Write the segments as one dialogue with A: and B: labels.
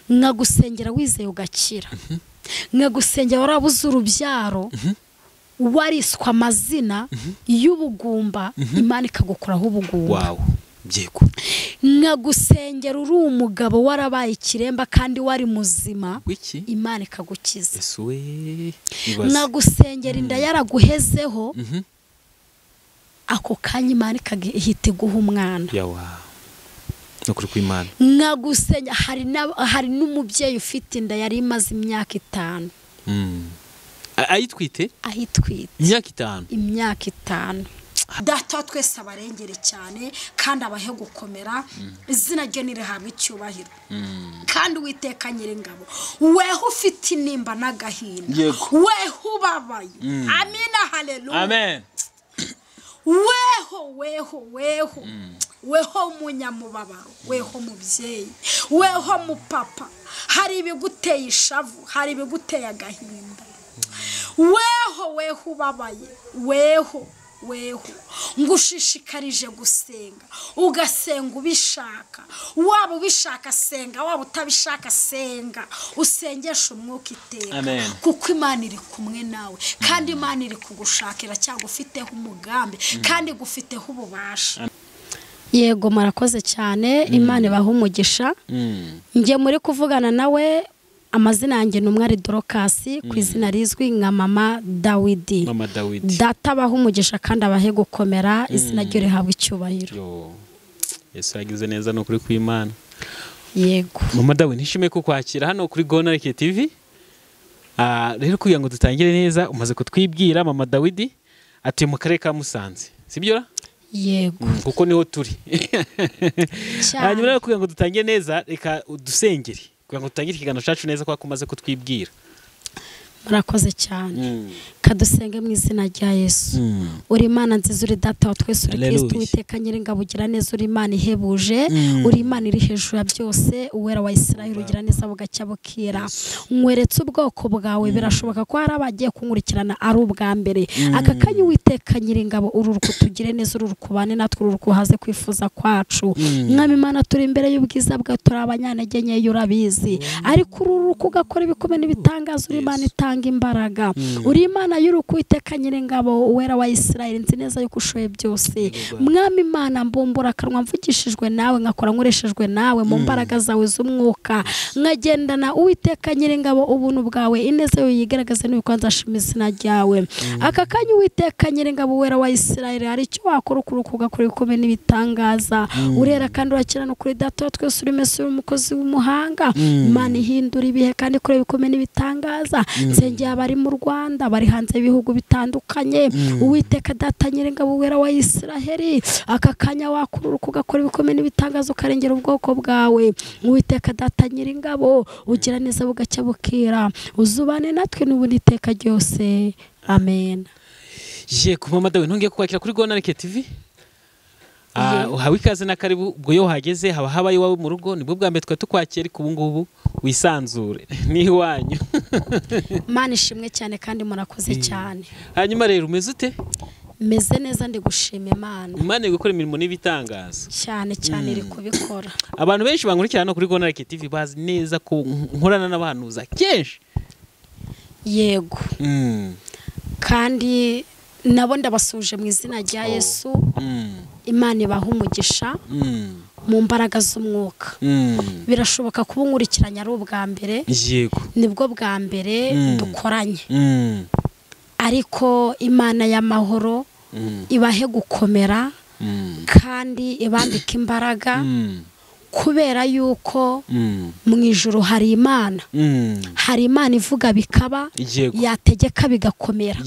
A: nkagusengera wizeye ugakira nkagusengera warabuze urubyaro wariswa amazina y'ubugumba Imana ikagukuraho ubugumba
B: wow byego
A: nkagusengera uri umugabo warabaye ikiremba kandi wari muzima
B: wiki
A: Imana ikagukiza
B: Yesu we
A: nkagusengera inda yaraguhezeho ako kanya Imana ikahita iguha umwana
B: yawa no kuri kw'Imana
A: nkagusenya hari n'umubyeyi ufite inda yari imaze imyaka 5
B: ayitwite
A: imyaka 5 data twese abarengere cyane kandi abahe gukomera izina rye nirihabwe icyubahiro kandi Uwiteka Nyiringabo weho ufite inimba n'agahinda weho ubabaye amina haleluya
B: amen
A: weho munyamubabaro weho mubyeyi weho mupapa hari ibiguteye ishavu hari ibiguteye agahinda weho ubabaye weho ngushishikarije gusenga ugasenga ubishaka waba ubishaka senga waba utabishaka senga usengesha umwuka iteka kuko Imana iri kumwe nawe kandi Imana iri kugushakira cyangwa ufiteho umugambi kandi gufiteho ububasha yego marakoze cyane Imana ibaha umugisha ngiye muri kuvugana nawe amazina yanjye numwe ari Dorokasi ku izina rizwi nka Mama Dawidi data abaha umugisha kandi abahe gukomera izina ryo rihabwe icyubahiro
B: Yesu yagize neza no kuri kw'Imana
A: yego
B: Mama Dawidi nishimiye ko kwakira hano kuri Gonareke TV rero kugira ngo dutangire neza umaze kutwibwira Mama Dawidi atuye mu karere ka Musanze sibyo
A: yego
B: kuko niho turi hanyuma rero kugira ngo dutangire neza reka udusengere kugira ngo tutangire ikiganiro cyacu neza kwa kumaze kutwibwira
A: murakoze cyane kadusenge mu izina rya Yesu uri Imana nziza uri data wa twese uri Kristo Uwiteka Nyiringabo ugira neza uri Imana ihebuje uri Imana iri hejuru ya byose uwera wa Isirayeli ugira neza bugacya bukira nkweretse ubwoko bwawe birashoboka ko hari abagiye kunkurikirana ari ubwa mbere aka kanya Uwiteka Nyiringabo ururuko tugire neza ururukubane natwe ururukuhaze kwifuza kwacu mwami Imana turi imbere y'ubwiza bwa turi abanyantege nke urabizi ariko ururuko ugakora ibikomeye n'ibitangaza uri Imana itanga imbaraga uri Imana y'uruko Uwiteka Nyiringabo uwera wa Isirayeli nzi neza yuko ushoboye byose mwami Imana mbumbura akanwa mvugishijwe nawe nkakora nkoreshejwe nawe mu mbaraga zawe z'umwuka nkagendana Uwiteka Nyiringabo ubuntu bwawe ineza yo yigaragaze n'uko nzashima izina ryawe aka kanya Uwiteka Nyiringabo uwera wa Isirayeli hari icyo wakora ukuruko ugakora ibikomeye n'ibitangaza urera kandi urakira no kuri data twese uri Mesi umukozi w'umuhanga Imana ihindura ibihe kandi kure ibikomeye n'ibitangaza nsengeye abari mu Rwanda bari hanze y'ibihugu bitandukanye Uwiteka data Nyiringabo uwera wa Isirayeli aka kanya wakururuka ugakora ibikomeye n'ibitangaza ukarengera ubwoko bwawe Uwiteka data Nyiringabo ugira neza bugacya bukira uzubane natwe n'ubundi iteka ryose amen
B: ku Mama Dawidi ntongiye kwakira kuri Gonareke TV uhawe ikaze na karibu ubwo yo hageze haba habaye iwawe mu rugo nibwo bwa mbere twa tukwakira ku ngubu wisanzure ni iwanyu
A: Mana ishimwe cyane kandi murakoze cyane
B: hanyuma rero umeze ute
A: meze neza ndi gushima Imana
B: gukora imirimo n'ibitangaza
A: cyane iri kubikora
B: abantu benshi bankurikirana kuri Gonareke TV bazi neza ko nkorana n'abahanuza kenshi
A: yego kandi nabo ndabasuje mu izina rya Yesu Imana ibaha umugisha mu mbaraga z'umwuka birashoboka kuba unkurikiranya ari ubwa mbere nibwo bwa mbere dukoranye ariko Imana y'amahoro ibahe gukomera kandi ibambika imbaraga kubera yuko mu ijuru hari Imana ivuga bikaba yategeka bigakomera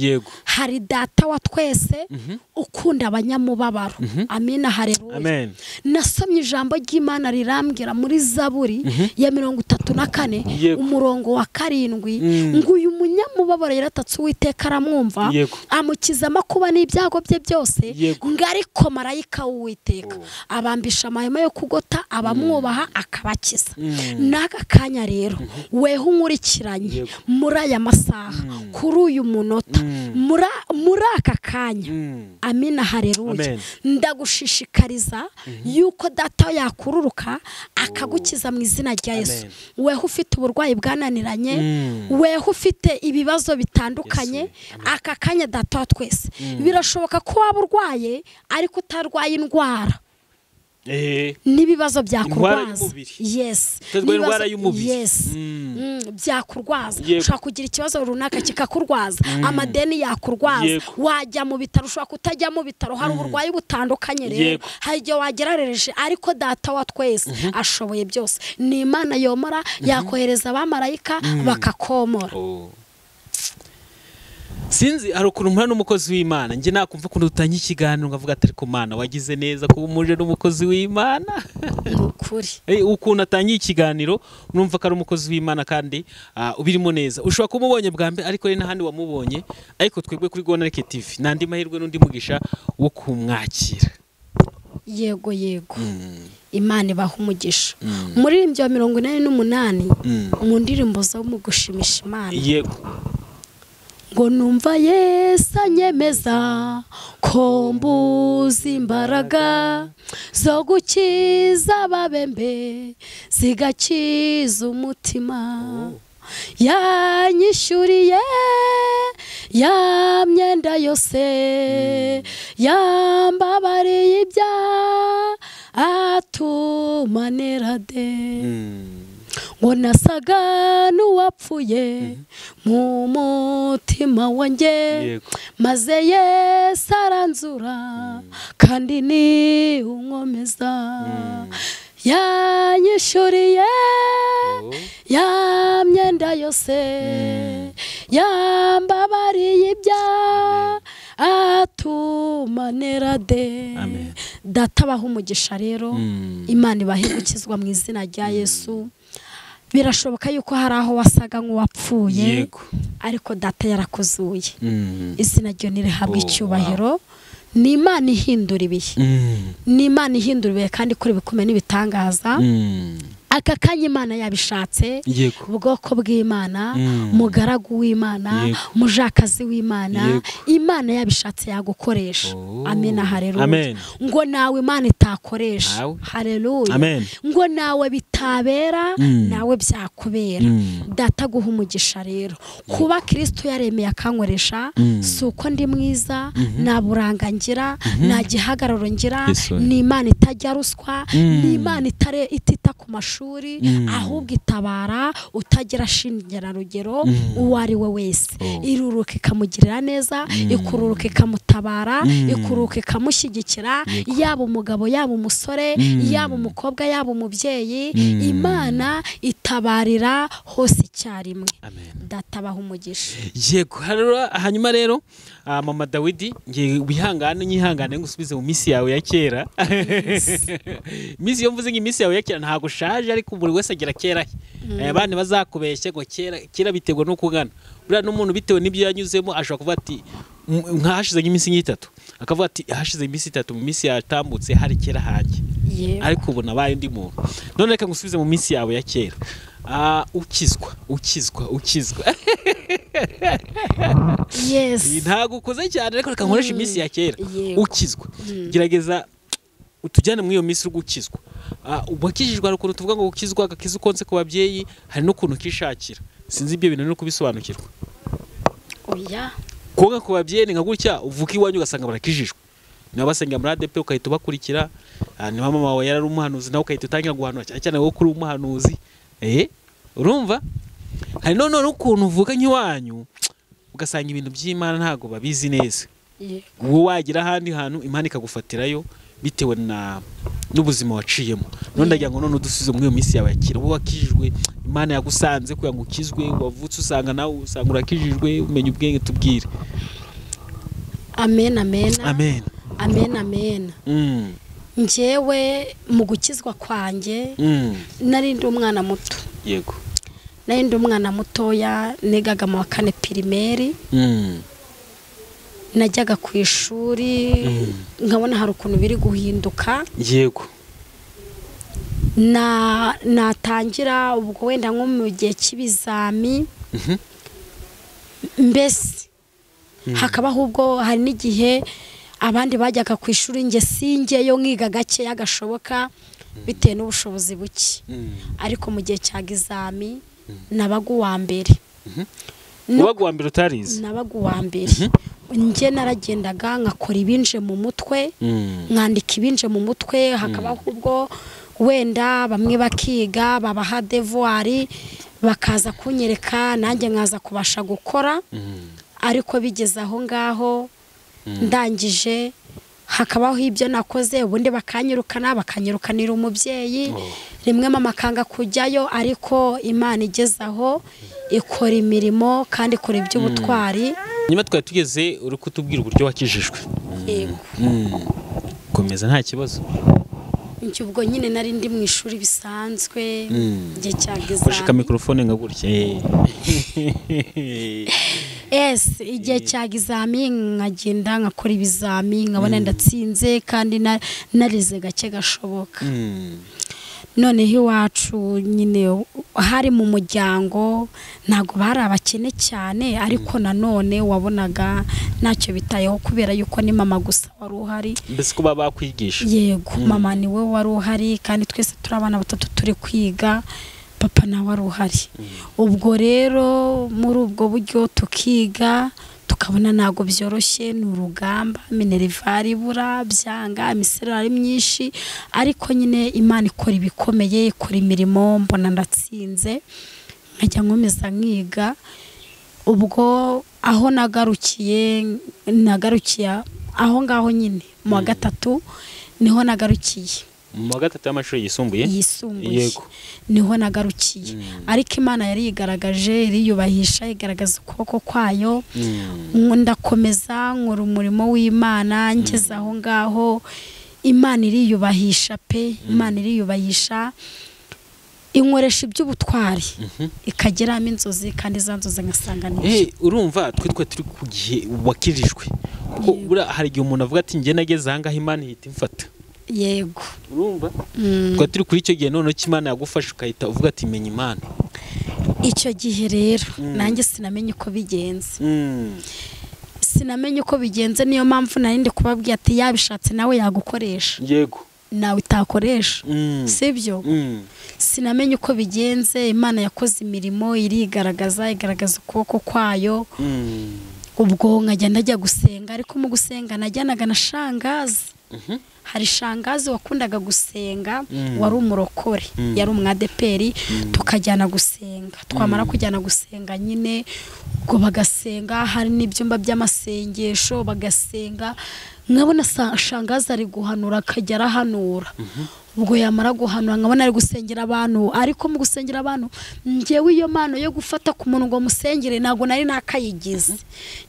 A: hari data wa twese ukunda abanyamubabaro amina haleluya nasomye ijambo ry'Imana rirambwira muri Zaburi ya 34 umurongo wa 7 ngo uyu munyamubabaro yaratatse Uwiteka aramwumva amukiza amakuba n'ibyago bye byose ngo ariko marayika w'Uwiteka abambisha amahema yo kugota aba bakamwubaha akabakiza. N'aka kanya rero weho unkurikiranye muri aya masaha kuri uyu munota muri aka kanya, amina haleluya, ndagushishikariza yuko data yakururuka akagukiza mu izina rya Yesu. Weho ufite uburwayi bwananiranye, weho ufite ibibazo bitandukanye, aka kanya data wa twese birashoboka ko waba urwaye ariko utarwaye indwara n'ibibazo byakurwaza. Yes,
B: indwara y'umubiri.
A: Yes, byakurwaza. Ushaka kugira ikibazo runaka kikakurwaza, amadeni yakurwaza, wajya mu bitaro, ushaka kutajya mu bitaro, hari uburwayi butandukanye rero, hari igihe wagerarereje, ariko data wa twese ashoboye byose. Ni Imana yomora, yakohereza abamarayika bakakomora.
B: Sinzi hari ukuntu mpura n'umukozi w'Imana, njye nakumva ukuntu dutanga ikiganiro ngavuga ati ariko Mana wagize neza kuba umuje n'umukozi w'Imana.
A: Ukuri
B: ukuntu atangiye ikiganiro numva ko ari umukozi w'Imana kandi ubirimo neza. Ushobora kumubonye bwa mbere ariko rero n'ahandi wamubonye, ariko twebwe kuri Gonareke TV nandi mahirwe n'undi mugisha wo kumwakira.
A: Yego Imana ibaha umugisha. Muri imbyo 48 mu ndirimbo zo mu gushimisha Imana.
B: Yego.
A: Ngo numva Yesu anyemeza ko mbuza imbaraga zo gukiza ababembe zigakiza umutima. Yanyishuriye ya myenda yose, yambabariye ibyaha atuma nerade. Ngo nasaga n'uwapfuye mu mutima wanjye, maze Yesu aranzura kandi ni unkomeza. Yanyishuriye ya myenda yose, yambabariye ibyaha atuma nerade. Data abaha umugisha rero, Imana ibahe gukizwa mu izina rya Yesu. Birashoboka yuko hari aho wasaga nk'uwapfuye, ariko data yarakuzuye. Izina ryo nirihabwe icyubahiro. Ni Imana ihindura ibihe, ni Imana ihindura ibihe kandi kuri bikomeye n'ibitangaza. Aka kanya Imana yabishatse, ubwoko bw'Imana, mugaragu w'Imana, mujakazi w'Imana, Imana yabishatse yagukoresha. Amina haleluya. Ngo nawe Imana itakoresha. Haleluya. Ngo nawe bitabera, nawe byakubera. Data guha umugisha rero. Kuba Kristo yaremeye akankoresha, suko ndi mwiza, naburangangira, nta gihagararo ngira, ni Imana itajya ruswa, ni Imana itita ku mashuri, ahubwo itabara utagira shingira rugero uwo ari we wese. Iruruka ikamugirira neza, ikururuka ikamutabara, ikururuka ikamushyigikira, yaba umugabo, yaba umusore, yaba umukobwa, yaba umubyeyi. Imana itabarira hose icyarimwe. Data abaha umugisha.
B: Yego. Hanyuma rero Mama Dawidi, ngiye wihangane nyihangane ngusubize mu misi yawe ya kera. Misi yo mvuze nk'imisi yawe ya kera ntago shaje, ariko buri wese agira kera. Abandi bazakubeshye ngo kera biterwa no kugana. Buriya n'umuntu bitewe n'ibyo yanyuzemo ashobora kuvuga ati nkahashize nk'imisi nk'itatu, akavuga ati hashize imisi 3 mu misi yatambutse hari kera hanjye. Ariko ubu nabaye undi muntu. None reka ngusubize mu misi yawe ya kera. Ukizwa.
A: Yes.
B: Ntago ukoze cyane, ariko reka nkoresha imisi ya kera. Ukizwa. Gerageza utujyane muri iyo misi gukizwa. Ubakijijwe ariko tuvuga ngo ukizwa, agakiza ukonse ku babyeyi, hari no kuntu kishakira. Sinzi ibyo bintu no kubisobanukirwa.
A: Oya.
B: Konga ku babyeyi nka gutya uvuka iwanyu ugasanga barakijijwe. Nabasengera muri ADP ukahita ubakurikira. Ni mama wawe yarari umuhanuzi nawe ukahita utangira guhanura cyane wowe kuri umuhanuzi. Urumva? Hari none ukuntu uvuka nk'iwanyu ugasanga ibintu by'Imana ntago babizi neza. Wowe wagira ahandi hantu Imana ikagufatirayo bitewe n'ubuzima waciyemo. None ndagira ngo none udusubize muri iyo misi yawe yakira. Wowe wakijijwe, Imana yagusanze kugira ngo ukizwe, wavutse usanga nawe usanga urakijijwe, umenye ubwenge, tubwire.
A: Amen. Njyewe mu gukizwa kwanjye nari ndi umwana muto.
B: Yego.
A: Nari ndi umwana mutoya, nigaga mu wa 4 primaire. Najyaga ku ishuri nkabona hari ukuntu biri guhinduka.
B: Yego.
A: natangira ubwo wenda nko mu gihe cy'ibizami mbese hakabaho ubwo hari n'igihe abandi bajyaga ku ishuri nge singeyo nkiga gakeya gashoboka bitewe n'ubushobozi buke ariko mu gihe cya gizami nabaga uwa mbere.
B: Ubaga uwa mbere utarize?
A: Nabaga uwa mbere. Nge naragendaga nkakora ibinje mu mutwe, nkandika ibinje mu mutwe, hakabaho ubwo wenda bamwe bakiga babaha devoir bakaza kunyereka nanjye nkaza kubasha gukora, ariko bigeze aho ngaho ndangije hakabaho ibyo nakoze ubundi bakanyirukanira umubyeyi, rimwe mama kanga kujyayo, ariko Imana igezaho ikora imirimo kandi ikora iby'ubutwari.
B: Nyuma twari tugeze uri kutubwira uburyo wakijijwe.
A: Yego.
B: Komeza nta kibazo.
A: Ubwo nyine nari ndi mu ishuri bisanzwe igihe cyageze.
B: Bashika mikrofone nka gutya.
A: Igihe cyagizami nkagenda nkakora ibizami nkabona ndatsinze kandi narize gake gashoboka. Noneho iwacu nyine hari mu muryango ntago bari abakene cyane, ariko nanone wabonaga ntacyo bitayeho kubera yuko ni mama gusa wari uhari.
B: Mbese kuba bakwigisha?
A: Yego, mama ni we wari uhari kandi twese turi abana batatu turi kwiga, papa nawe wari uhari. Ubwo rero muri ubwo buryo tukiga tukabona ntago byoroshye, ni urugamba, minervari ibura byanga, imisirari ari myinshi, ariko nyine Imana ikora ibikomeye, ikora imirimo, mbona ndatsinze nkajya nkomeza nkiga. Ubwo aho nagarukiye aho ngaho nyine mu wa gatatu niho nagarukiye.
B: Mu wa gatatu y'amashuri yisumbuye?
A: Yego. Niho nagarukiye. Ariko Imana yari yigaragaje, iriyubahisha, igaragaza ukuboko kwayo. Ndakomeza nkora umurimo w'Imana, ngeze aho ngaho Imana iriyubahisha pe, Imana iriyubahisha, inkoresha iby'ubutwari, ikageramo inzozi kandi za nzozi nkasanganije.
B: Urumva twe turi ku gihe wakirijwe, kuko hari igihe umuntu avuga ati njye nageze aha ngaha Imana ihita imfata.
A: Yego.
B: Urumva twa turi kuri icyo gihe none cy'Imana yagufasha ukahita uvuga ati menya Imana.
A: Icyo gihe rero nanjye sinamenye uko bigenze. Sinamenye uko bigenze, niyo mpamvu narindi kubabwiye ati yabishatse nawe yagukoresha.
B: Yego.
A: Nawe itakoresha. Sibyo? Sinamenye uko bigenze, Imana yakoze imirimo, igaragaza ukuboko kwayo. Ubwo nkajya ndajya gusenga, ariko mu gusenga najyanaga na shangazi. Hari shangazi wakundaga gusenga, wari umurokore, yari umwadeperi, tukajyana gusenga. Twamara kujyana gusenga nyine ubwo bagasenga, hari n'ibyumba by'amasengesho bagasenga, nkabona shangazi ari guhanura akajya arahanura. Ubwo yamara guhanura nkabona ari gusengera abantu, ariko mu gusengera abantu njyewe iyo mpano yo gufata ku muntu ngo musengere ntago nari nakayigize.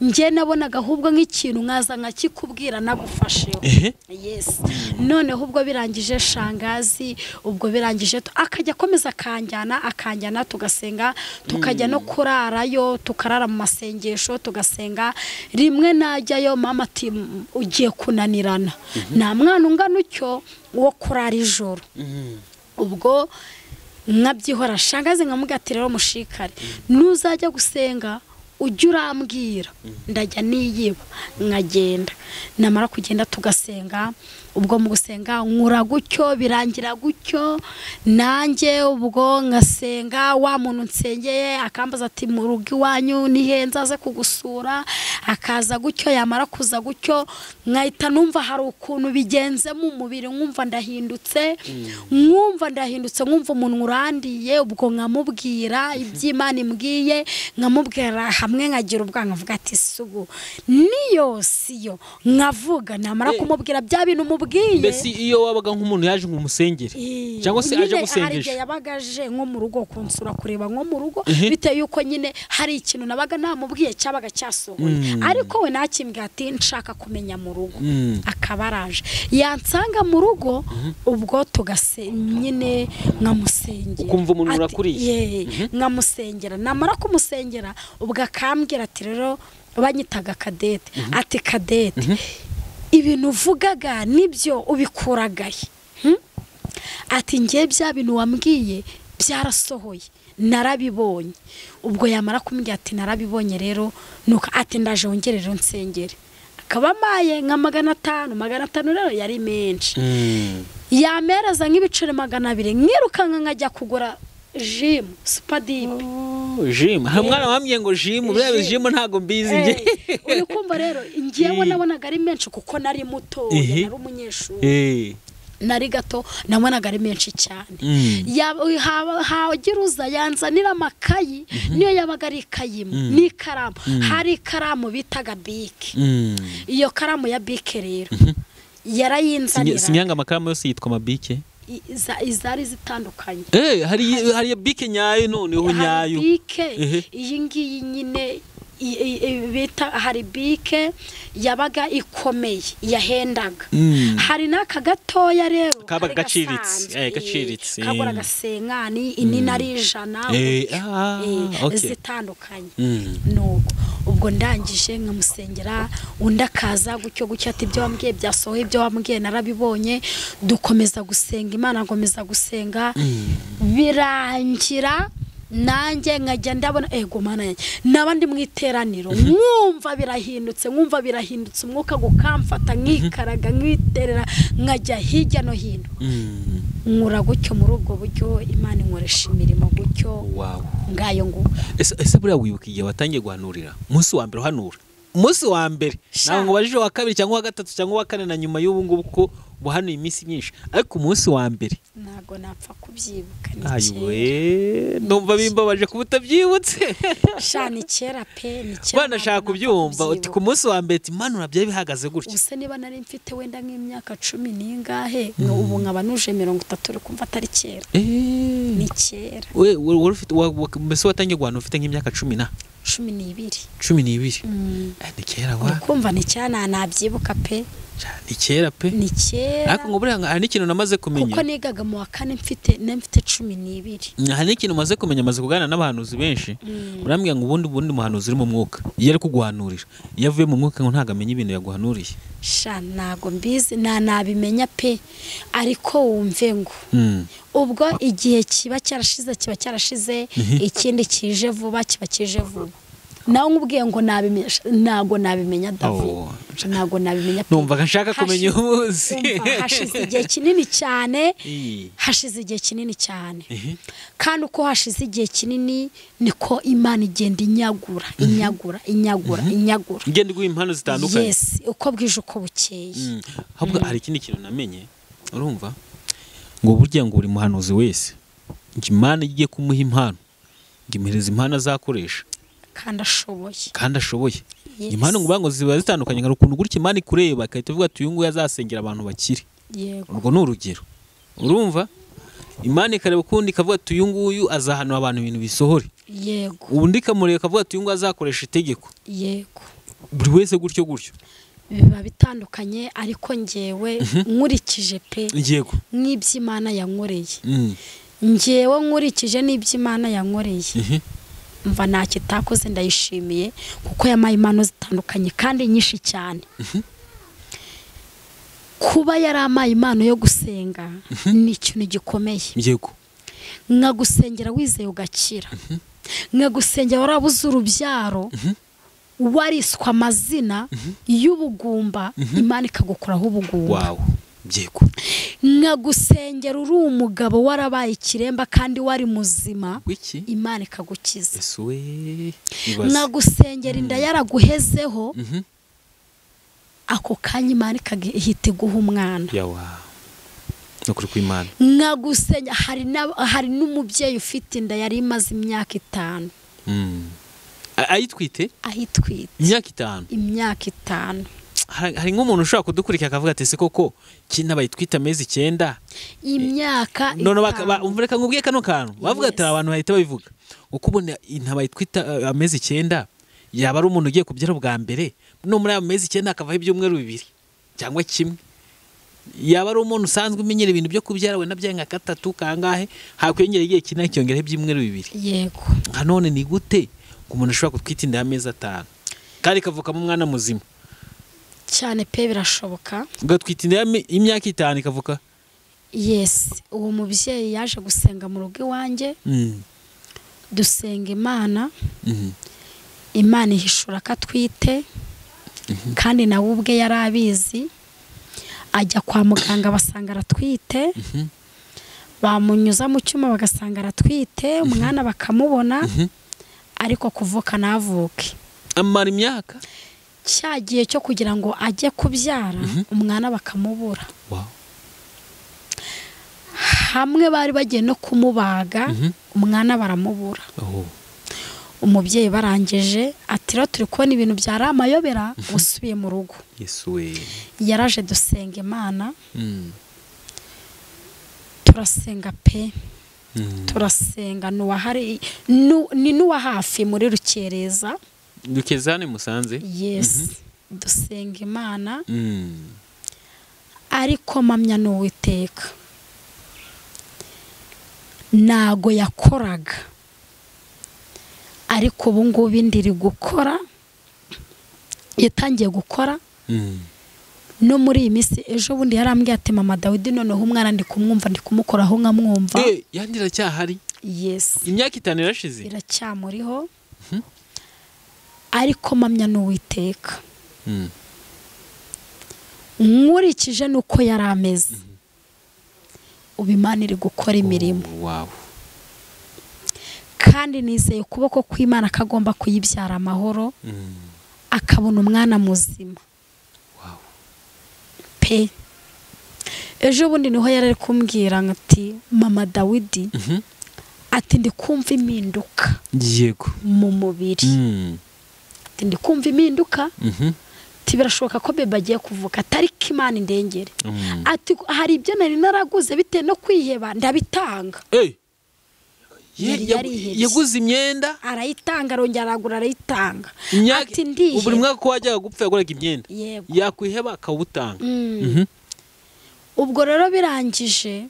A: Njye nabonaga ahubwo nk'ikintu nkaza nkakikubwira nagufasheho. Yes. Noneho ubwo birangije shangazi, ubwo birangije akajya akomeza akanjyana tugasenga, tukajya no kurarayo, tukarara mu masengesho tugasenga. Rimwe najyayo mama ati ugiye kunanirana, nta mwana ungana ucyo wo kurara ijoro. Ubwo nkabyihora shangazi nkamugati rero mushikare, nuzajya gusenga ujya urambwira ndajya niyiba nkagenda. Namara kugenda tugasenga, ubwo mu gusenga nkura gutyo birangira gutyo, nanjye ubwo ngasenga wa muntu nsengeye akambaza ati mu rugo iwanyu ni henza aze kugusura, akaza gutyo. Yamara kuza gutyo nkahita numva hari ukuntu bigenze mu mubiri, nkumva ndahindutse, nkumva umuntu urandiye. Ubwo nkamubwira iby'Imana imbwiye, nkamubwira hamwe nkagira ubwanwa avuga ati sugu niyo siyo, nkavuga namara kumubwira bya bintu mubwiye.
B: Mbese iyo wabaga nk'umuntu yaje ngo umusengere cyangwa se aje gusengesha?
A: Hari yabagaje nko mu rugo kunsura kureba nko mu rugo, bitewe yuko nyine hari ikintu nabaga namubwiye cyabaga cyasohoye, ariko we nakimbwira ati nshaka kumenya mu rugo. Akabaraje yansanga mu rugo, ubwo nyine nkamusengera.
B: Ukumva umuntu urakuriye?
A: Nkamusengera. Namara kumusengera ubwo akambwira ati rero banyitaga Kadete, ati Kadete ibintu uvugaga nibyo ubikuragaye? ati ngiye bya bintu wambwiye byarasohoye narabibonye. Ubwo yamara kumbwira ati narabibonye rero nuko ati ndaje wongerere nsengere, akaba amaye nka 500. 500 rero yari menshi. Yamereza nk'ibiceri 200 nkirukanka nkajya kugura Jim Superdip.
B: Jim hamwana wambwiye ngo Jim buriya Jim ntago mbizi nge.
A: Uri kumva rero ngiyewe nabonaga ari menshi kuko nari muto nari umunyeshuri. Nari gato nabonaga ari menshi cyane. Hagiruza yanzanira amakayi niyo yabaga ari ikayimu n'ikaramu. Hari ikaramu bitaga Bic. Iyo karamu ya Bic rero yarayinzanira.
B: Sinyanga amakaramu yose yitwa amabike.
A: Izari zitandukanye.
B: Hari Bic nyayo noneho nyayo.
A: Bic iyi ngiyi nyine bita hari Bic yabaga ikomeye yahendaga. Hari naka gatoya rero
B: kaba gaciritse
A: kagura gasenkani inini ari 100 zitandukanye. Nuko ubwo ndangije nkamusengera undi akaza gucyo ati ibyo wambwiye byasohoye, ibyo wambwiye narabibonye. Dukomeza gusenga Imana, ngomeza gusenga birangira nanjye nkajya ndabona ego mana yanjye nabandi mwiteraniro mwumva birahindutse umwuka gukamfata nkikaraga nkiterera nkajya hirya no hino. Nkura gucyo muri ubwo buryo Imana inkoresha imirimo gucyo. Ngayo ngo
B: ese buriya wibuka igihe watangiye guhanurira umunsi wa mbere uhanura? Umunsi wa mbere nawe ngo bajije wa kabiri cyangwa wa gatatu cyangwa wa kane na nyuma y'ubu ngubu ko buhanuye iminsi myinshi, ariko umunsi wa mbere
A: ntago napfa kubyibuka.
B: Ayiwe numva bimbabaje kuba utabyibutse.
A: Ni kera pe, ni kera.
B: Bana shaka kubyumva uti ku munsi wa mbere Imana nabyo bihagaze gutya.
A: Use niba nari mfite wenda nk'imyaka 10 ningahe ubu nkaba nuje 30 uri kumva atari kera. Ni kera.
B: We ufite mbese watangiye guhana ufite nk'imyaka 10 na 12. Ni kera wa.
A: Kumva ni cyana nabyibuka pe.
B: Ni kera pe.
A: Ni kera.
B: Ariko ngo buriya hari n'ikintu namaze kumenya.
A: Kuko nigaga mu wa kane mfite 12.
B: Hari n'ikintu maze kumenya, maze kuganira n'abahanuzi benshi. Urambwira ngo ubundi muhanuzi uri mu mwuka iyo ari kuguhanurira, iyo avuye mu mwuka ngo ntago amenya ibintu yaguhanuriye.
A: Nago mbizi nabimenya pe, ariko wumve ngo ubwo igihe kiba cyarashize ikindi kije vuba kiba kije vuba. Nawe nkubwiye ngo nago nabimenya David. Nago nabimenya pe.
B: Numva nshaka kumenya umunsi.
A: Hashize igihe kinini cyane. Kandi uko hashize igihe kinini niko Imana igenda inyagura.
B: Igenda iguha impano zitandukanye.
A: Yes, uko bwije uko bukeye.
B: Ahubwo hari ikindi kintu namenye, urumva ngo burya ngo uri muhanuzi wese Imana igiye kumuha impano, ngimereza impano azakoresha kandi ashoboye. Impano ngo bango ziba zitandukanye, ngaro ukuntu gutya Imana ikureba ikahita ivuga ati uyu nguyu azasengera abantu bakire. Urwo ni urugero. Urumva Imana ikareba ukundi ikavuga ati uyu nguyu azahanura abantu ibintu bisohore. Ubundi ikamureka ikavuga ati uyu nguyu azakoresha itegeko. Buri wese gutyo
A: biba bitandukanye, ariko ngewe nkurikije pe nk'iby'Imana yankoreye. Ngewe nkurikije n'iby'Imana yankoreye mva nta kitakoze ndayishimiye kuko yamaye impano zitandukanye kandi nyinshi cyane. Kuba yaramaye impano yo gusenga ni ikintu gikomeye. Nkagusengera wizeye ugakira, nkagusengera warabuze urubyaro, wariswa amazina y'ubugumba, Imana ikagukuraho ubugumba. Nkagusengera uri umugabo warabaye ikiremba kandi wari muzima, Imana ikagukiza. Nkagusengera inda yaraguhezeho, ako kanya Imana ikahita iguha umwana. Nkagusengera hari n'umubyeyi ufite inda yari imaze imyaka 5.
B: Ayitwite
A: imyaka 5.
B: Hari nk'umuntu ushaka kudukurikira akavuga ati se koko kina bayitwita amezi 9
A: imyaka
B: none umvureka nkubwiye kano kantu bavuga ati abantu bahita babivuga uko ubona intabayitwita amezi 9 yaba ari umuntu ugiye kubyara bwa mbere no muri amezi 9 akavaho ibyumweru 2 cyangwa kimwe, yaba ari umuntu usanzwe umenyera ibintu byo kubyara we nabyaye nka 3 kangahe hakwengera igihe kina cyongera ibyumweru 2. None ni gute umuntu ashobora kutwita inda y'amezi 5 kandi kavuka mu mwana muzima
A: cyane pe? Birashoboka
B: ugatwita inda y'imyaka 5 ikavuka
A: yes uwo mubyeyi yaje gusenga mu rugo iwanjye dusenga Imana Imana ihishura ko atwite kandi nawe ubwe yari abizi ajya kwa muganga basanga aratwite bamunyuza mu cyuma bagasanga aratwite umwana bakamubona ariko kuvuka navuke
B: amara imyaka
A: cyagiye cyo kugira ngo ajye kubyara umwana bakamubura hamwe bari bagiye no kumubaga umwana baramubura umubyeyi barangije ati rero turi kubona ibintu byari amayobera usubiye mu rugo yaraje dusenga Imana turasenga pe turasenga ni n'uwa hafi muri Rukereza
B: Rukezane Musanze
A: yes dusenga Imana ariko mpamya n'Uwiteka ntago yakoraga ariko ubu ngubu ndiri gukora yatangiye gukora no muri iyi minsi ejo bundi yarambwiye ati mama Dawidi noneho umwana ndi kumwumva ndi kumukoraho nkamwumva
B: yandira cyahari
A: yes
B: imyaka 5 irashize
A: iracyamuriho ariko mpamya n'Uwiteka nkurikije nuko yari ameze ubu Imana iri gukora imirimo kandi nizeye ukuboko kw'Imana kagomba kuyibyara amahoro akabona umwana muzima pe ejo bundi niho yari kumbwira ati mama Dawidi ati ndi kumva impinduka
B: yego
A: mu mubiri ati ndi kumva impinduka birashoboka ko bebe agiye kuvuka tariki Imana indengere ati hari ibyo nari naraguze bite no kwiheba ndabitanga
B: yaguze imyenda
A: arayitanga arongera aragura arayitanga
B: ati ndihe buri mwaka ko wajyaga gupfa yaguraga imyenda yakwiheba akawutanga
A: ubwo rero birangije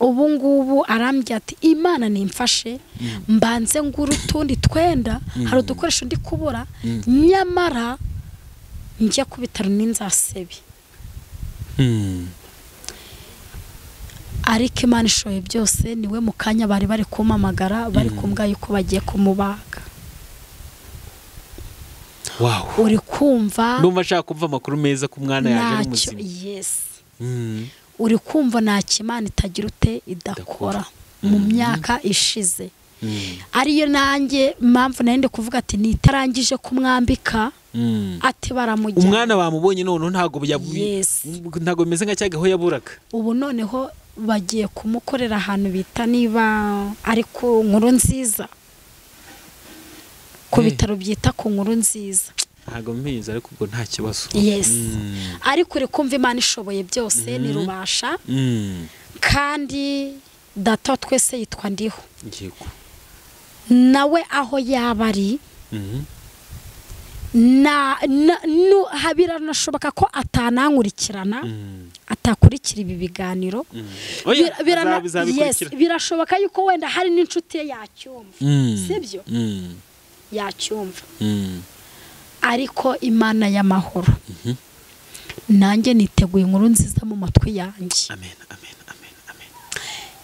A: ubu ngubu arambye ati Imana nimfashe mbanze ngura utundi twenda hari udukoresho ndi kubura nyamara njya ku bitaro n'inzasebe ariko Imana ishoye byose niwe mu kanya bari kumamagara bari kumbwa yuko bagiye kumubaga uri kumva
B: ndumva ashaka kumva amakuru meza ku mwana yaje muzima
A: yes uri kumva ntacyo Imana itagira ute idakora mu myaka ishize ariyo nanjye mpamvu nende kuvuga ati nitarangije kumwambika ati baramujya
B: umwana bamubonye none ntago ntago bimeze nka cyagaho yaburaga
A: ubu noneho bagiye kumukorera ahantu bita niba ari ku Nkuru Nziza ku bitaro byita ku Nkuru Nziza
B: ntago mpiza ariko ubwo nta kibazo
A: yes ariko uri kumva Imana ishoboye byose ni rubasha kandi data twese yitwa Ndiho
B: yego
A: nawe aho yaba ari habira nashoboka ko atanankurikirana atakurikira ibi biganiro birashoboka yuko wenda hari n'inshuti ye yacyumva sibyo yacyumva ariko Imana y'amahoro nanjye niteguye Inkuru Nziza mu matwi yanjye
B: amen amen amen amen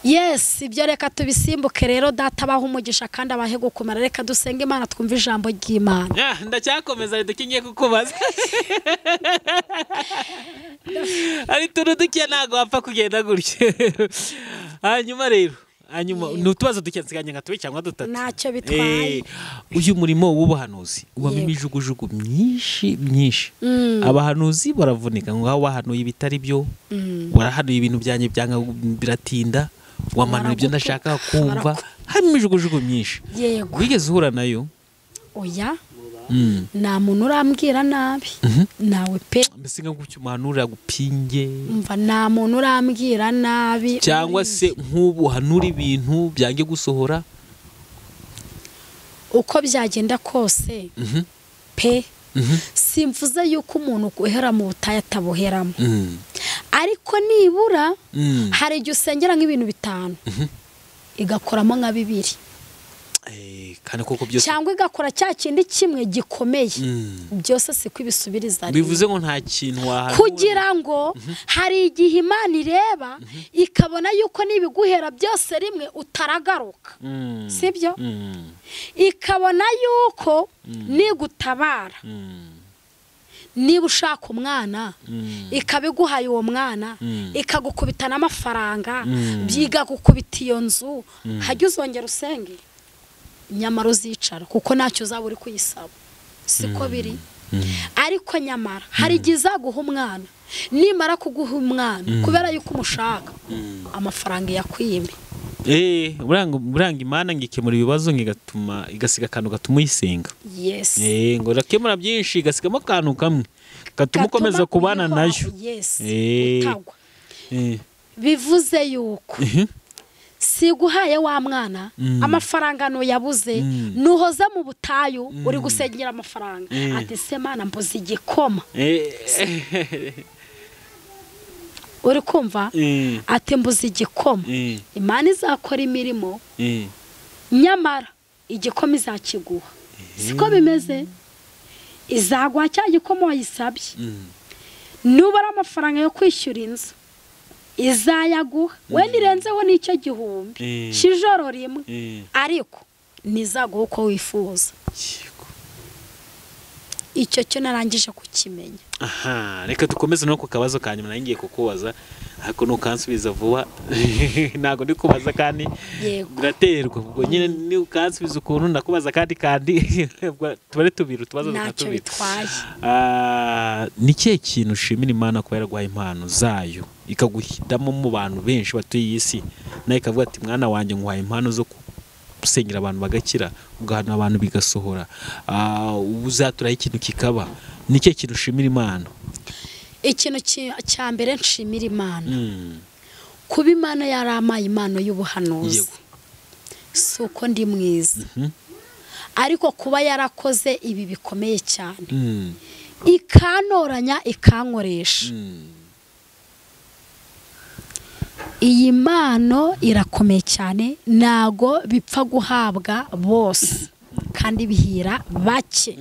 A: yes ibyo reka tubisimbuke rero data abaho umugisha kandi abahe gukomera reka dusenge Imana twumva ijambo ry'Imana
B: ndacyakomeza dukingiye kukubaza ari turudukiye ntago wapfa kugenda gutyo hanyuma rero nutubazo dukensiganye nka 2 cyangwa 3
A: ntacyo bitwaye
B: uyu murimo w'ubuhanuzi ubamo imijugujugu myinshi abahanuzi baravunika ngo wahanuye ibitari byo warahanuye ibintu byanye byanga biratinda wamanura ibyo ndashaka kumva hari imijugujugu myinshi wigeze uhura nayo
A: oya nta muntu urambwira nabi nawe pe
B: mbese nka gutyo umanura gupinge
A: umva nta muntu urambwira nabi
B: cyangwa se nk'ubu hanura ibintu byange gusohora
A: uko byagenda kose pe simvuze yuko umuntu guhera mu butayu atabuheramo ariko nibura hari igihe usengera nk'ibintu 5 igakoramo nka 2
B: kandi koko byose
A: cyangwa igakora cya kindi kimwe gikomeye byose si kwibisubiriza
B: bivuze ngo nta kintu wahanura
A: kugira ngo hari igihe Imana ireba ikabona yuko nibiguhera byose rimwe utaragaruka sibyo ikabona yuko nigutabara niba ushaka umwana ikabiguhaye uwo mwana ikagukubita n'amafaranga byiga gukubita iyo nzu hajya uzongera usenge nyamara uzicara kuko ntacyo uzaba uri kuyisaba siko biri ariko nyamara hari igihe izaguha umwana nimara kuguha umwana kubera yuko umushaka amafaranga yakwiyime
B: buranga Imana ngikemura ibibazo ngigatuma igasiga akantu gatuma uyisenga
A: yes
B: ngo rakemura byinshi igasigamo akantu kamwe gatuma ukomeza kubana nayo
A: utagwa bivuze yuko siguhaye wa mwana amafaranga no yabuze nuhoza mu butayu uri gusengera amafaranga ati se Mana mbuze igikoma uri kumva ati mbuze igikoma Imana izakora imirimo nyamara igikoma izakiguha siko bimeze izagwa cya gikoma wayisabye nubara amafaranga yo kwishyura inzu izayaguha we nirenzeho n'icyo gihumbi cy'ijoro rimwe ariko nizaguha uko wifuza icyo cyo narangije kukimenya
B: reka dukomeze no ku kabazo ka nyuma ngiye kukubaza ariko nukansubiza vuba ntago ndi kubaza kandi biraterwa ubwo nyine ni ukansubiza ukuntu ndakubaza kandi tubare tubiri tubazo
A: tubiri
B: ni kihe kintu ushimira Imana ko yaraguhaye impano zayo ikaguhitamo mu bantu benshi batuye iyi si nayo ikavuga ati mwana wanjye nguhaye impano zo gusengera abantu bagakira ugahana abantu bigasohora uzaturaho ikintu kikaba ni kihe kintu ushimira Imana
A: ikintu cya mbere nshimira Imana kuba Imana yaramaye impano y'ubuhanuzi si uko ndi mwiza ariko kuba yarakoze ibi bikomeye cyane ikanoranya ikankoresha iyi mpano irakomeye cyane ntago bipfa guhabwa bose kandi bihira bake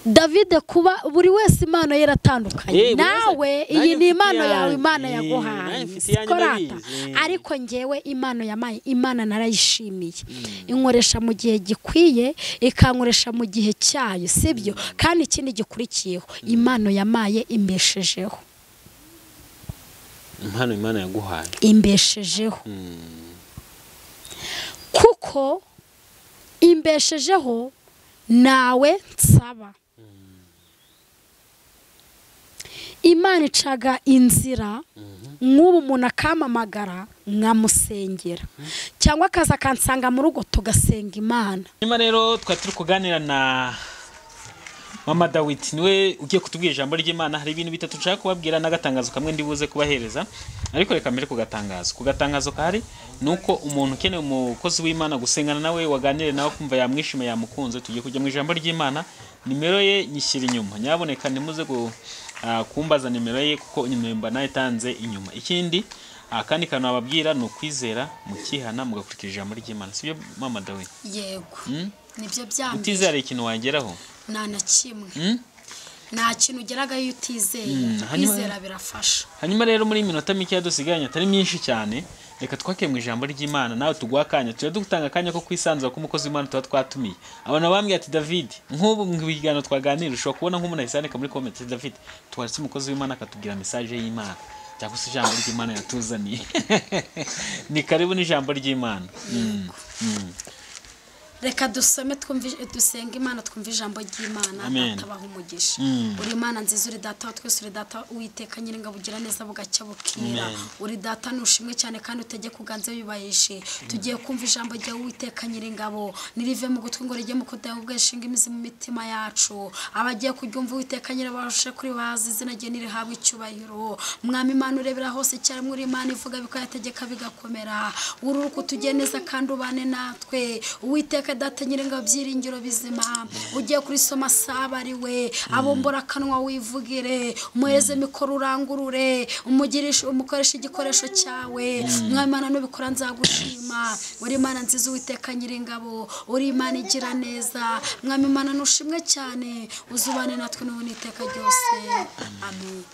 A: David kuba buri wese impano ye iratandukanye nawe iyi ni impano yawe Imana yaguhaye korata ariko ngewe impano yamaye Imana narayishimiye inkoresha mu gihe gikwiye ikankoresha mu gihe cyayo sibyo kandi ikindi gikurikiyeho impano yamaye imbeshejeho
B: impano Imana yaguhaye
A: imbeshejeho kuko imbeshejeho nawe nsaba Imana icaga inzira nk'ubu umuntu akamamagara nkamusengera cyangwa akaza akansanga mu rugo tugasenga Imana.
B: Nyuma rero twari turi kuganira na Mama Dawidi niwe ugiye kutubwira ijambo ry'Imana. Hari ibintu bitatu nshaka kubabwira n'agatangazo kamwe ndibuze kubahereza, ariko reka mbere kugatangazo kari nuko umuntu ukeneye umukozi w'Imana gusengana nawe waganire nawe kumva yamwishime yamukunze, tugiye kujya mu ijambo ry'Imana. Nimero ye nyishyira inyuma, nyaboneka nimuze kumbaza nimero ye kuko nimero mba nayitanze inyuma. Ikindi kandi kantu ababwira no kwizera mukihana mugakurikira ijambo ry'Imana, sibyo Mama Dawidi?
A: Yego. Nibyo byambye.
B: Utizera ikintu wangeraho
A: nta na kimwe, nta kintu ugeraga iyo utizeye, kwizera birafasha.
B: Hanyuma rero muri minota mike yadusiganya atari myinshi cyane, reka twake mu ijambo ry'Imana nawe tugwa akanya, tujye dutanga akanya ko kwisanzura ko umukozi w'Imana tuba twatumiye. Abantu bambwiye ati David, nk'ubu ngibigano twaganira ushobora kubona nk'umuntu ahisandika muri comment, David twaretse umukozi w'Imana akatubwira message y'Imana cyangwa se ijambo ry'Imana yatuzaniye. Ni karibu n'ijambo ry'Imana.
A: Reka dusome dusenga Imana twumva ijambo ry'Imana atabaho umugisha. Uri Imana nziza, uri data wa twese, uri data Uwiteka Nyiringabo ugira neza bugacya bukira. Uri data nushimwe cyane kandi utege kuganze bibayishe. Tugiye kumva ijambo rya Uwiteka Nyiringabo, nirive mu gutwi ngo rijye mu kudaho bweshinga imizi mu mitima yacu. Abagiye kuryumva Uwiteka Nyirabashe kuri bazi izina rye nirihabwe icyubahiro. Mwami Imana urebera hose cyane, muri Imana ivuga bikayategeka bigakomera. Ururuko tugeneza kandi ubane natwe Uwiteka wibuke data nyiringa byiringiro bizima ugiye kuri soma saba ari we abombora akanwa wivugire umuhereze mikoro urangurure umukoresha igikoresho cyawe mwami Imana nubikora nzagushima uri Imana nziza Uwiteka nyiringabo uri Imana igira neza mwami Imana nushimwe cyane uzubane natwe n'ubu n'iteka ryose amen.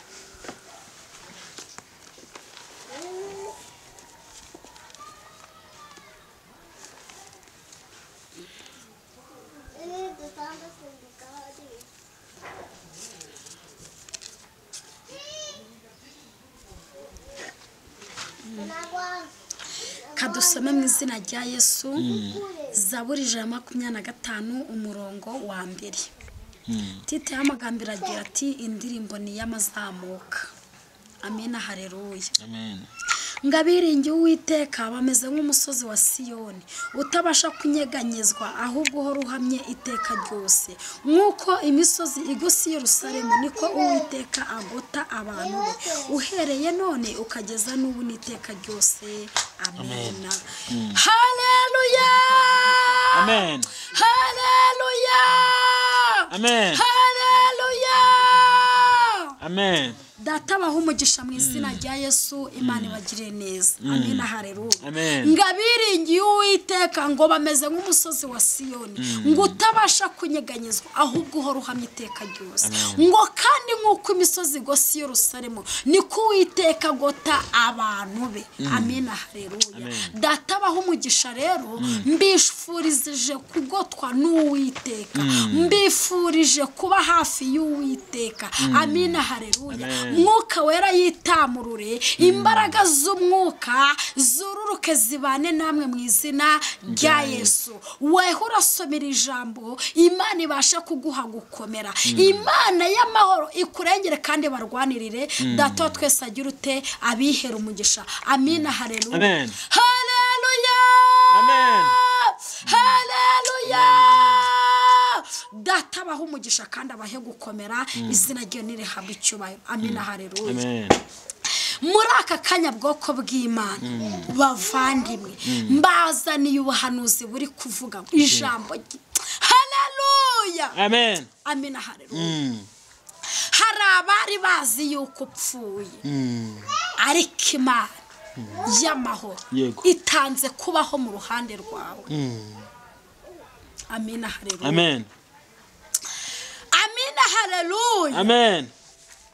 A: Kadusome mu izina rya Yesu Zaburi 125 umurongo wa mbere. Tite y'amagambo iragira ati indirimbo ni y'amazamuka. Amina haleluya.
B: Amen.
A: Ngabiringiye Uwiteka bameze nk'umusozi wa Siyoni utabasha kunyeganyezwa ahubwo uhora uhamye iteka ryose nk'uko imisozi igose Yerusalemu niko Uwiteka agota abantu be uhereye none ukageza n'ubu n'iteka ryose amen. Haleluya.
B: Amen.
A: Haleluya.
B: Amen.
A: Haleluya.
B: Amen.
A: Data baho umugisha mu izina rya Yesu Imana ibagire neza. Amina haleluya.
B: Amen.
A: Ngabiringiye Uwiteka ngo bameze nk'umusozi wa Siyoni ngo utabasha kunyeganyezwa ahubwo uhora uhamye iteka ryose ngo kandi nk'uko imisozi igose Yerusalemu niko Uwiteka agota abantu be. Amina haleluya. Data baho umugisha rero mbifurije kugotwa n'Uwiteka mbifurije kuba hafi y'Uwiteka. Amina haleluya. Mwuka wera yitamurure imbaraga z'umwuka zururuke zibane namwe mu izina rya Yesu. Weho urasomera ijambo Imana ibasha kuguha gukomera. Imana y'amahoro ikurengere kandi barwanirire. Data wa twese agira ute abihera umugisha. Amina haleluya.
B: Amen.
A: Haleluya.
B: Amen.
A: Haleluya. Data baho umugisha kandi abahe gukomera izina ryo nirihabwa icyubahiro. Amina haleluya.
B: Amen.
A: Muri aka kanya bwoko bw'Imana bavandimwe mbazaniye ubuhanuzi buri kuvuga ijambo. Haleluya.
B: Amen.
A: Amina haleluya. Hari abari bazi yuko upfuye ariko Imana y'amahoro itanze kubaho mu ruhande rwawe. Amina haleluya.
B: Amen.
A: Amina haleluya.
B: Amen.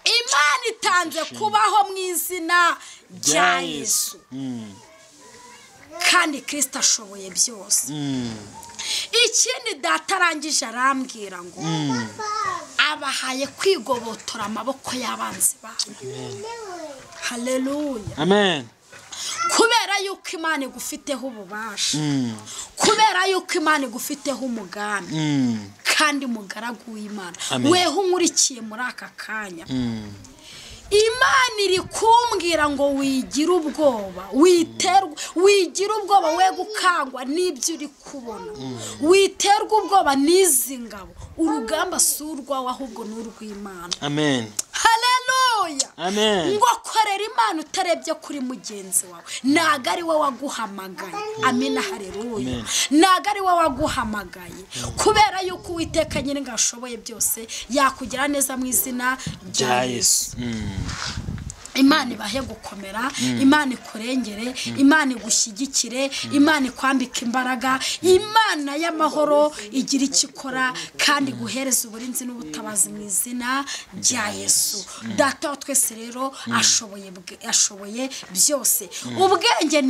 A: Imana itanze kubaho mu izina rya Yesu. Kandi Kristo ashoboye byose. Ikindi data arangije arambwira ngo abahaye kwigobotora amaboko y'abanzi banyu. Haleluya.
B: Amen.
A: Kubera yuko Imana igufiteho ububasha. Kubera yuko Imana igufiteho umugambi. Kandi mugaragu w'Imana weho nkurikiye muri aka kanya Imana iri kumbwira ngo wigira ubwoba wigira ubwoba we gukangwa n'ibyo uri kubona witerwa ubwoba n'izi ngabo urugamba surwawe ahubwo n'urw'Imana.
B: Amen.
A: Haleluya.
B: Amen.
A: Ngo korera Imana utarebye kuri mugenzi wawe naga ari we waguhamagaye. Amina haleluya. Naga ari we waguhamagaye kubera yuko Uwiteka nyine ngashoboye byose yakugira neza mu izina rya Yesu. Imana ibahe gukomera, Imana ikurengere, Imana igushyigikire, Imana ikwambika imbaraga, Imana y'amahoro igira icyo ikora kandi guhereza uburinzi n'ubutabazi mu izina rya Yesu. Data wa twese rero ashoboye byose. Ubwenge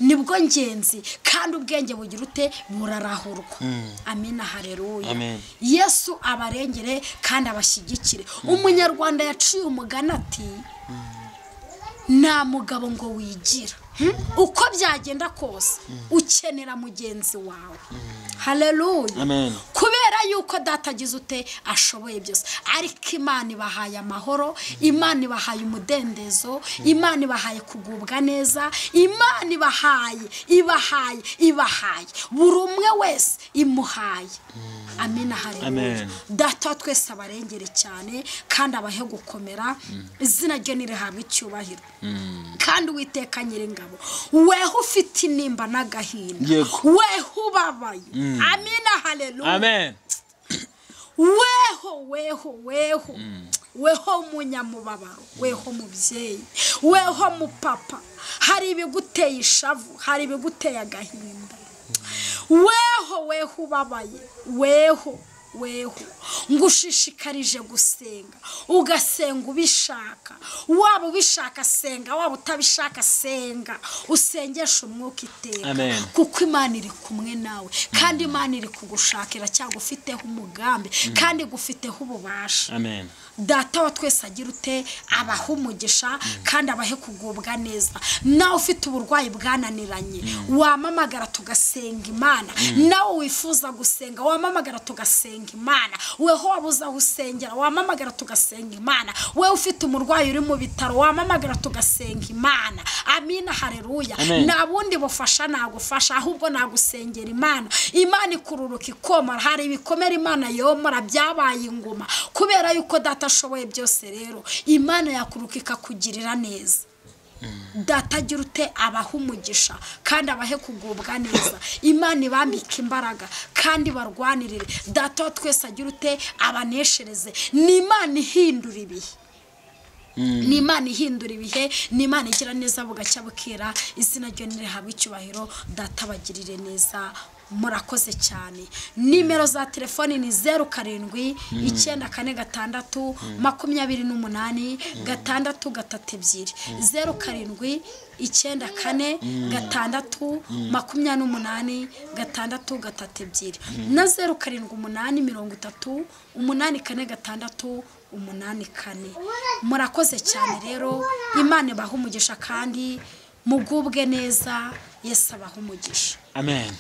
A: nibwo ngenzi kandi ubwenge bugira ute burarahurwa. Amina haleluya. Yesu abarengere kandi abashyigikire. Umunyarwanda yaciye umugani ati nta mugabo ngo wigira uko byagenda kose ukenera mugenzi wawe. Haleluya. Kubera yuko data agize ute ashoboye byose ariko Imana ibahaye amahoro, Imana ibahaye umudendezo, Imana ibahaye kugubwa neza, Imana ibahaye buri umwe wese imuhaye amina haleluya data twese abarengere cyane kandi abahe gukomera izina rye nirihabwe icyubahiro kandi Uwiteka Nyiringabo weho ufite inimba n'agahinda weho ubabaye amina haleluya
B: amen
A: weho munyamubabaro weho mubyeyi weho mupapa hari ibiguteye ishavu hari ibiguteye agahinda weho ubabaye weho ngushishikarije gusenga ugasenga ubishaka waba ubishaka senga waba utabishaka senga usengesha umwuka iteka kuko Imana iri kumwe nawe kandi Imana iri kugushakira cyangwa ufiteho umugambi kandi gufiteho ububasha
B: amen
A: data wa twese agira ute abaho umugisha kandi abahe kugubwa neza nawe ufite uburwayi bwananiranye wamamagara tugasenga Imana nawe wifuza gusenga wamamagara tugasenga Imana weho wabuza usengera wamamagara tugasenga Imana wewe ufite umurwayi uri mu bitaro wamamagara tugasenga Imana amina haleluya nabundi bufasha nagufasha ahubwo nagusengera Imana ikururuka ikoma hari ibikomera Imana yomora byabaye ingoma kubera yuko data ashoboye byose rero Imana yakuruka ikakugirira neza data agira ute abaho umugisha kandi abahe kugubwa neza Imana ibambika imbaraga kandi barwanirire data twese agira ute abaneshereze ni Imana ihindura ibihe ni Imana ihindura ibihe ni Imana igira neza bugacya bukira izina ryo nirihabwe icyubahiro data bagirire neza murakoze cyane nimero za telefone ni 0796 28 632 0796 28 632 na 0788 846 8 murakoze cyane rero Imana ibaha umugisha kandi mugubwe neza Yesu abaha umugisha
B: amen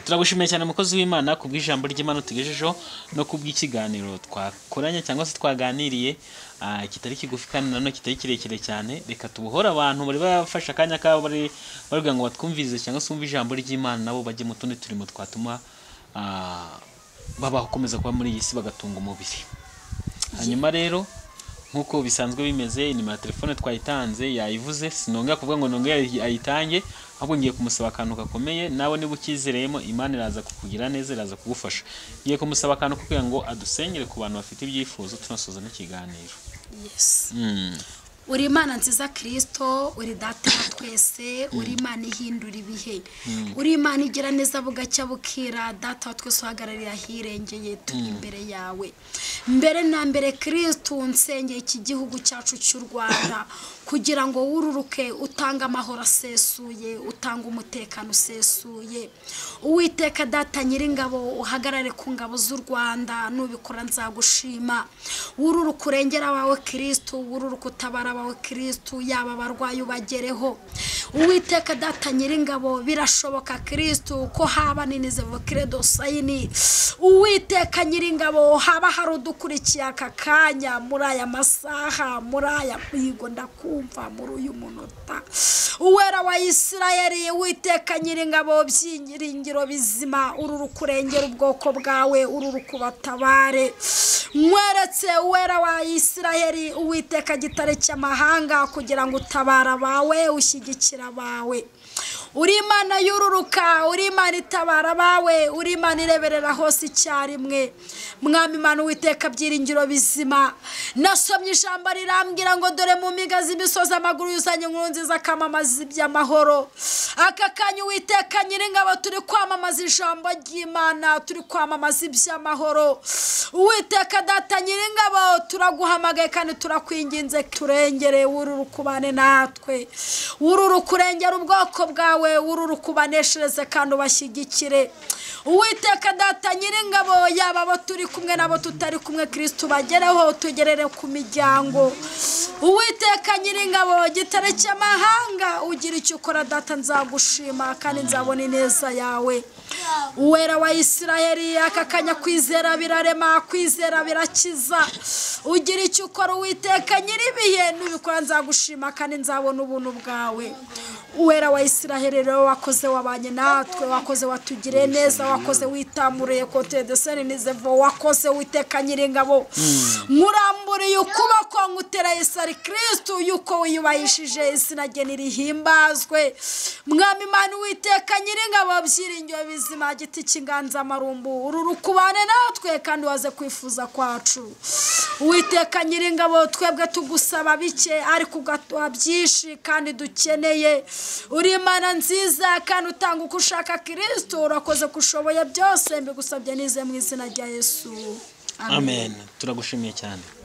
B: turagushimiye cyane mukozi w'Imana kubw'ijambo ry'Imana tugejejeho no kubw'ikiganiro twakoranye cyangwa se twaganiriye kitari kigufi kandi nanone kitari kirekire cyane reka tubuhora abantu bari bafasha akanya kabo bari bavuga ngo batwumvize cyangwa se umva ijambo ry'Imana nabo bajye mu tundi turimo twatuma babaho komeza kuba muri iyi si bagatunga umubiri hanyuma rero nkuko bisanzwe bimeze nimero ya telefone twayitanze yayivuze sinongera kuvuga ngo nongera ayitange ahubwo ngiye kumusaba akantu gakomeye nawe niba ukizereyemo Imana iraza kukugira neza iraza kugufasha ngiye kumusaba akantu kugira ngo adusengere ku bantu bafite ibyifuzo tunasoza n'ikiganiro
A: yes uri Imana nziza Kristo uri data wa twese uri Imana ihindura ibihe uri Imana igira neza bugacya bukira data wa twese uhagararira hirengeye turi imbere yawe mbere na mbere Kristo nsengeye iki gihugu cyacu cy'u Rwanda kugira ngo wururuke utanga amahoro asesuye utanga umutekano usesuye Uwiteka data Nyiringabo uhagarare ku ngabo z'u Rwanda nubikora nzagushima wururuka urengera wawe Kristo wururuka utabara wawe Kristo yaba barwaye ubagereho Uwiteka data Nyiringabo birashoboka Kristo ko haba ninize credo sayini Uwiteka Nyiringabo haba hari udukurikiye aka kanya muri aya masaha muri aya kwigo ndakumva muri uyu munota uwera wa Isirayeli Uwiteka Nyiringabo byinyiringiro bizima ururukurengera ubwoko bwawe ururukubatabare mweretse uwera wa Isirayeli Uwiteka gitare cy'amahanga kugira ngo utabara bawe ushyigikira bawe uri Imana yururuka uri Imana itabara bawe uri Imana ireberera hose icyarimwe mwami Imana Uwiteka byiringiro bizima nasomye ijambo rirambwira ngo dore mu migazi imisozi amaguru yuzanye inkuru nziza kamamaza iby'amahoro aka kanya Uwiteka Nyiringabo turi kwamamaza ijambo ry'Imana turi kwamamaza iby'amahoro Uwiteka data Nyiringabo turaguhamagaye kandi turakwinginze turengere ururukubane natwe ururukurengera ubwoko bwawe ururukubaneshereze kandi ubashyigikire Uwiteka data Nyiringabo yaba abo turi kumwe nabo tutari kumwe Kristo bagereho tugerere ku miryango Uwiteka Nyiringabo gitare cy'amahanga ugira icyo ukora data nzagushima kandi nzabona ineza yawe uwera wa Isirayeli aka kanya kwizera birarema kwizera birakiza ugira icyo ukora Uwiteka Nyiribihe nubikora nzagushima kandi nzabona ubuntu bwawe uwera wa Isiraheli rero wakoze wabanye natwe, wakoze watugiriye neza, wakoze witamuriye kote de seri nizevo, wakoze witeka nyiringabo, muramburiye ukuboko ngutera Yesu ari Kristo, yuko wiyubahishije izina rye nirihimbazwe. Mwami Imana witeka nyiringabo, byiringiro bizima, giti cy'inganza marumbu, uru rukubane natwe kandi waze kwifuza kwacu. Witeka nyiringabo, twebwe tugusaba bike ariko ugatuha byinshi kandi dukeneye. Uri Imana nziza kandi utanga uko ushaka Kristo, urakoze kushoboye byose, mbigusabye nize mu izina rya Yesu.
B: Amen. Turagushimiye cyane.